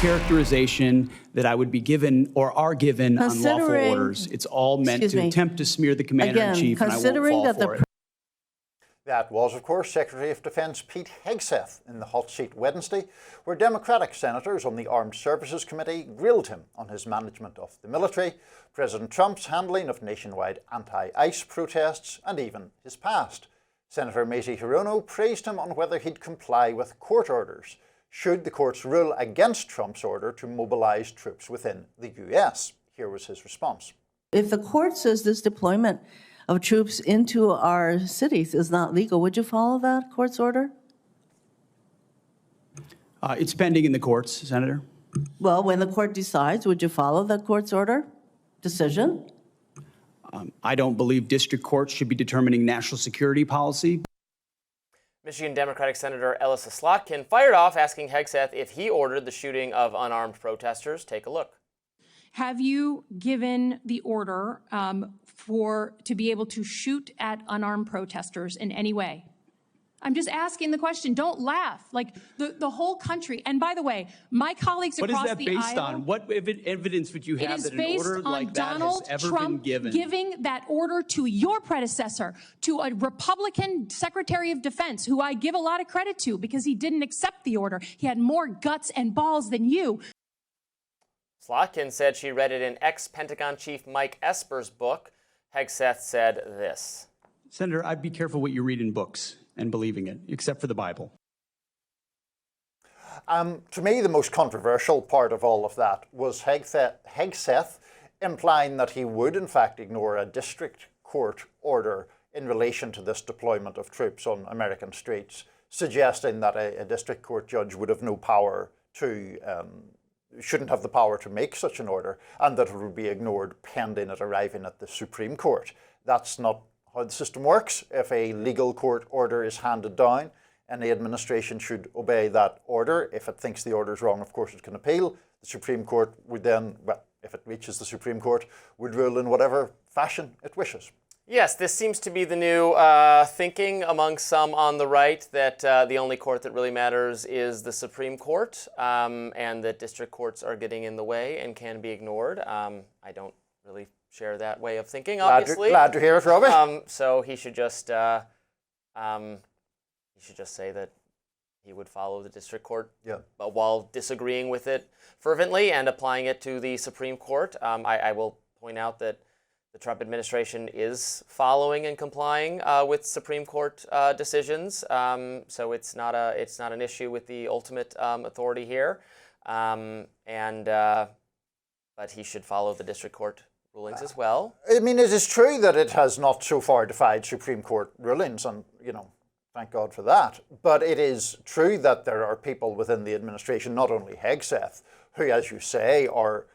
mischaracterization that I would be given or are given unlawful orders. It's all meant to attempt to smear the commander-in-chief, and I won't fall for it. That was, of course, Secretary of Defense Pete Hegseth in the hot seat Wednesday, where Democratic senators on the Armed Services Committee grilled him on his management of the military, President Trump's handling of nationwide anti-ICE protests, and even his past. Senator Mazie Hirono praised him on whether he'd comply with court orders, should the courts rule against Trump's order to mobilize troops within the US. Here was his response. If the court says this deployment of troops into our cities is not legal, would you follow that court's order? It's pending in the courts, Senator. Well, when the court decides, would you follow that court's order decision? I don't believe district courts should be determining national security policy. Michigan Democratic Senator Elissa Slotkin fired off, asking Hegseth if he ordered the shooting of unarmed protesters. Take a look. Have you given the order to be able to shoot at unarmed protesters in any way? I'm just asking the question. Don't laugh. Like the whole country. And by the way, my colleagues across the aisle. What is that based on? What evidence would you have that an order like that has ever been given? Giving that order to your predecessor, to a Republican Secretary of Defense, who I give a lot of credit to because he didn't accept the order. He had more guts and balls than you. Slotkin said she read it in ex-Pentagon Chief Mike Esper's book. Hegseth said this. Senator, I'd be careful what you read in books and believing it, except for the Bible. To me, the most controversial part of all of that was Hegseth implying that he would, in fact, ignore a district court order in relation to this deployment of troops on American streets, suggesting that a district court judge would have no power to shouldn't have the power to make such an order, and that it would be ignored pending it arriving at the Supreme Court. That's not how the system works. If a legal court order is handed down, and the administration should obey that order. If it thinks the order is wrong, of course it can appeal. The Supreme Court would then, well, if it reaches the Supreme Court, would rule in whatever fashion it wishes. Yes, this seems to be the new thinking among some on the right, that the only court that really matters is the Supreme Court, and that district courts are getting in the way and can be ignored. I don't really share that way of thinking, obviously. Glad to hear it, Robby. So he should just say that he would follow the district court, while disagreeing with it fervently and applying it to the Supreme Court. I will point out that the Trump administration is following and complying with Supreme Court decisions, so it's not an issue with the ultimate authority here, but he should follow the district court rulings as well. I mean, it is true that it has not so far defied Supreme Court rulings, and thank God for that. But it is true that there are people within the administration, not only Hegseth, who, as you say, are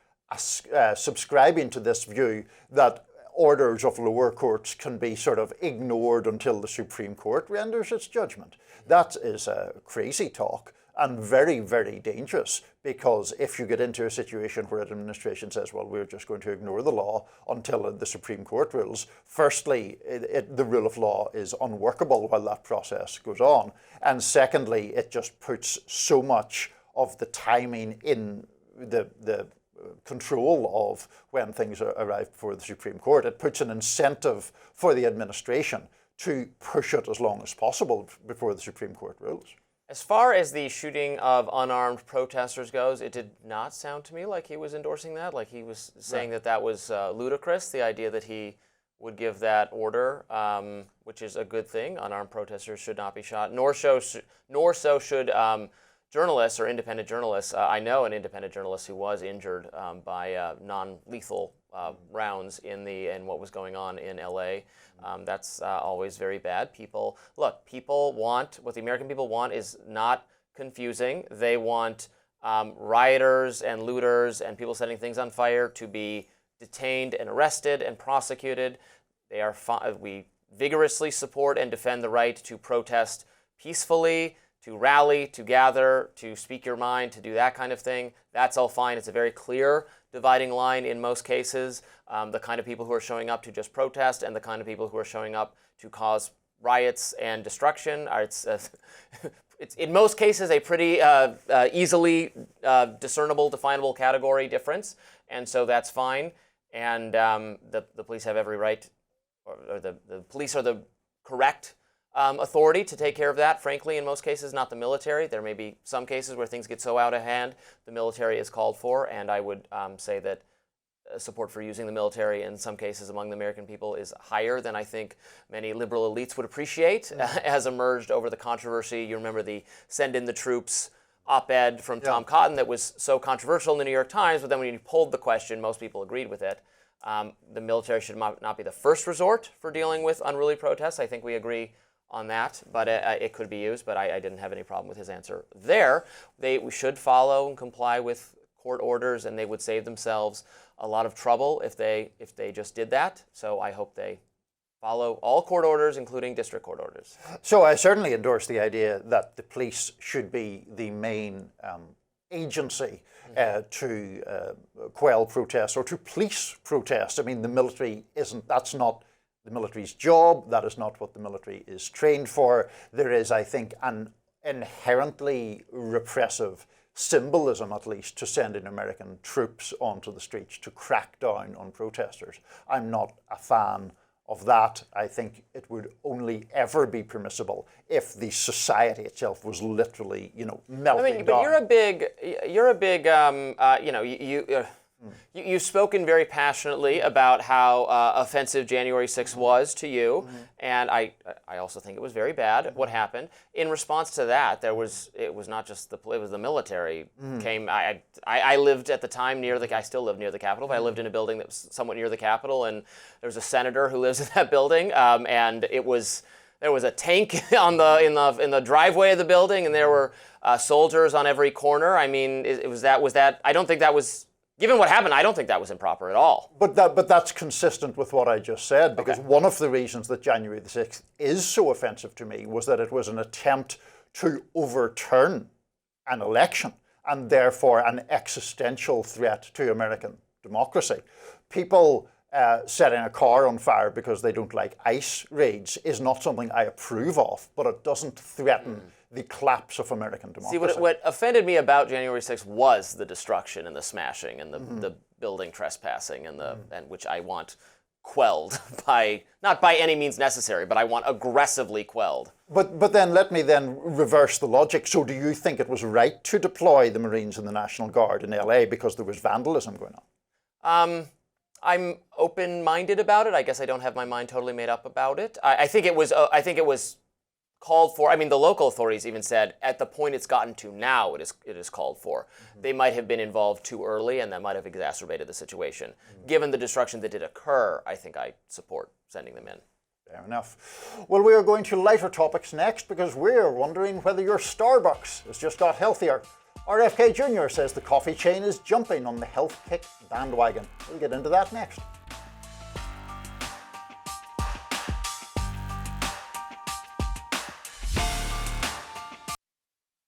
subscribing to this view that orders of lower courts can be sort of ignored until the Supreme Court renders its judgment. That is crazy talk and very, very dangerous, because if you get into a situation where an administration says, well, we're just going to ignore the law until the Supreme Court rules, firstly, the rule of law is unworkable while that process goes on. And secondly, it just puts so much of the timing in the control of when things arrive before the Supreme Court. It puts an incentive for the administration to push it as long as possible before the Supreme Court rules. As far as the shooting of unarmed protesters goes, it did not sound to me like he was endorsing that, like he was saying that was ludicrous, the idea that he would give that order, which is a good thing. Unarmed protesters should not be shot, nor so should journalists or independent journalists. I know an independent journalist who was injured by non-lethal rounds in what was going on in LA. That's always very bad. What the American people want is not confusing. They want rioters and looters and people setting things on fire to be detained and arrested and prosecuted. We vigorously support and defend the right to protest peacefully, to rally, to gather, to speak your mind, to do that kind of thing. That's all fine. It's a very clear dividing line in most cases. The kind of people who are showing up to just protest and the kind of people who are showing up to cause riots and destruction. It's it's in most cases a pretty easily discernible, definable category difference, and so that's fine. And the police have every right, or the police are the correct authority to take care of that, frankly, in most cases, not the military. There may be some cases where things get so out of hand, the military is called for, and I would say that support for using the military in some cases among the American people is higher than I think many liberal elites would appreciate, as emerged over the controversy. You remember the send in the troops op-ed from Tom Cotton that was so controversial in the New York Times, but then when you polled the question, most people agreed with it. The military should not be the first resort for dealing with unruly protests. I think we agree on that, but it could be used, but I didn't have any problem with his answer there. We should follow and comply with court orders, and they would save themselves a lot of trouble if they just did that. So I hope they follow all court orders, including district court orders. So I certainly endorse the idea that the police should be the main agency to quell protests or to police protests. I mean, the military that's not the military's job. That is not what the military is trained for. There is, I think, an inherently repressive symbolism, at least, to sending American troops onto the streets to crack down on protesters. I'm not a fan of that. I think it would only ever be permissible if the society itself was literally, melting down. But you're a big, you've spoken very passionately about how offensive January 6th was to you, and I also think it was very bad what happened. In response to that, it was not just it was the military came. I lived at the time I still live near the Capitol, but I lived in a building that was somewhat near the Capitol, and there was a senator who lives in that building, and there was a tank in the driveway of the building, and there were soldiers on every corner. I mean, was that? I don't think that was. Given what happened, I don't think that was improper at all. But that's consistent with what I just said, because one of the reasons that January the 6th is so offensive to me was that it was an attempt to overturn an election and therefore an existential threat to American democracy. People setting a car on fire because they don't like ICE raids is not something I approve of, but it doesn't threaten the collapse of American democracy. See, what offended me about January 6th was the destruction and the smashing and the building trespassing and which I want quelled not by any means necessary, but I want aggressively quelled. But then let me reverse the logic. So do you think it was right to deploy the Marines and the National Guard in LA because there was vandalism going on? I'm open-minded about it. I guess I don't have my mind totally made up about it. I think it was called for. I mean, the local authorities even said at the point it's gotten to now, it is called for. They might have been involved too early, and that might have exacerbated the situation. Given the destruction that did occur, I think I support sending them in. Fair enough. Well, we are going to lighter topics next because we're wondering whether your Starbucks has just got healthier. RFK Jr. says the coffee chain is jumping on the health kick bandwagon. We'll get into that next.